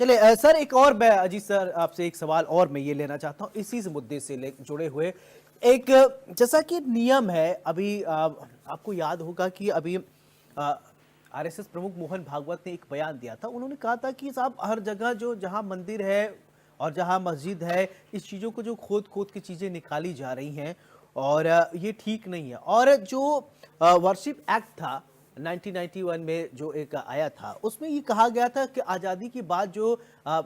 चलिए सर एक और मैं अजीत सर आपसे एक सवाल और मैं ये लेना चाहता हूँ इसी से मुद्दे से जुड़े हुए एक जैसा कि नियम है अभी आपको याद होगा कि अभी आरएसएस प्रमुख मोहन भागवत ने एक बयान दिया था। उन्होंने कहा था कि साहब हर जगह जो जहां मंदिर है और जहां मस्जिद है इस चीज़ों को जो खोद खोद की चीज़ें निकाली जा रही हैं और ये ठीक नहीं है। और जो वर्शिप एक्ट था 1991 में जो एक आया था उसमें ये कहा गया था कि आज़ादी के बाद जो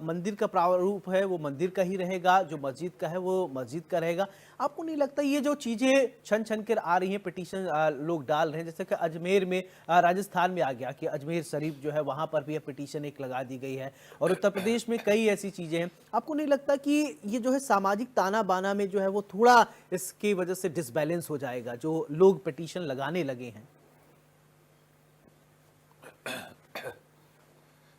मंदिर का प्रारूप है वो मंदिर का ही रहेगा, जो मस्जिद का है वो मस्जिद का रहेगा। आपको नहीं लगता ये जो चीज़ें छन छन कर आ रही हैं, पिटीशन लोग डाल रहे हैं, जैसे कि अजमेर में राजस्थान में आ गया कि अजमेर शरीफ जो है वहाँ पर भी पिटीशन एक लगा दी गई है और उत्तर प्रदेश में कई ऐसी चीज़ें हैं। आपको नहीं लगता कि ये जो है सामाजिक ताना बाना में जो है वो थोड़ा इसकी वजह से डिसबैलेंस हो जाएगा जो लोग पिटीशन लगाने लगे हैं?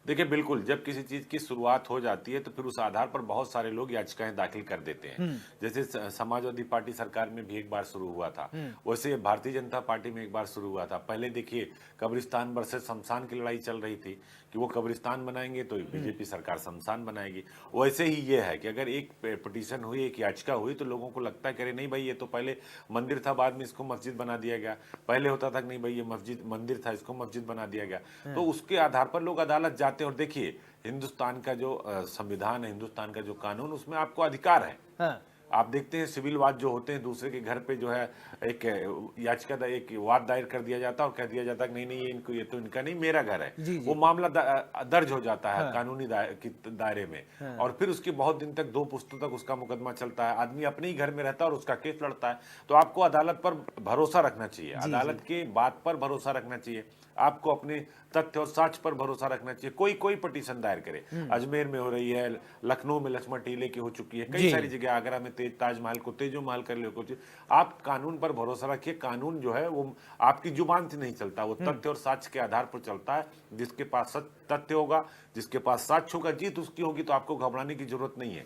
देखिए बिल्कुल, जब किसी चीज़ की शुरुआत हो जाती है तो फिर उस आधार पर बहुत सारे लोग याचिकाएं दाखिल कर देते हैं। जैसे समाजवादी पार्टी सरकार में भी एक बार शुरू हुआ था, वैसे भारतीय जनता पार्टी में एक बार शुरू हुआ था। पहले देखिए कब्रिस्तान वर्सेस शमशान की लड़ाई चल रही थी कि वो कब्रिस्तान बनाएंगे तो बीजेपी सरकार शमशान बनाएगी। वैसे ही ये है कि अगर एक पिटीशन हुई, एक याचिका हुई तो लोगों को लगता है कि अरे नहीं भाई ये तो पहले मंदिर था, बाद में इसको मस्जिद बना दिया गया। पहले होता था कि नहीं भाई ये मस्जिद मंदिर था, इसको मस्जिद बना दिया गया। तो उसके आधार पर लोग अदालत जाते हैं। और देखिए हिंदुस्तान का जो संविधान है, हिंदुस्तान का जो कानून, उसमें आपको अधिकार है। हाँ। आप देखते हैं सिविल वाद जो होते हैं, दूसरे के घर पे जो है एक याचिका एक वाद दायर कर दिया जाता है और कह दिया जाता है कि नहीं नहीं ये तो इनका नहीं, मेरा घर है। जी, वो जी। मामला दर्ज हो जाता है हाँ, कानूनी दायरे में। हाँ। और फिर उसके बहुत दिन तक, 2 पुस्तों तक उसका मुकदमा चलता है, आदमी अपने ही घर में रहता है और उसका केस लड़ता है। तो आपको अदालत पर भरोसा रखना चाहिए, जी, जी। अदालत के बात पर भरोसा रखना चाहिए, आपको अपने तथ्य और साक्ष्य पर भरोसा रखना चाहिए। कोई कोई पिटीशन दायर करे, अजमेर में हो रही है, लखनऊ में लक्ष्मण टीले की हो चुकी है, कई जी। सारी जगह, आगरा में ताजमहल को तेजो महल कर ले कुछ। आप कानून पर भरोसा रखिए। कानून जो है वो आपकी जुबान से नहीं चलता, वो तथ्य और साक्ष्य के आधार पर चलता है। जिसके पास तथ्य होगा, जिसके पास साक्ष्य होगा, जीत उसकी होगी। तो आपको घबराने की जरूरत नहीं है।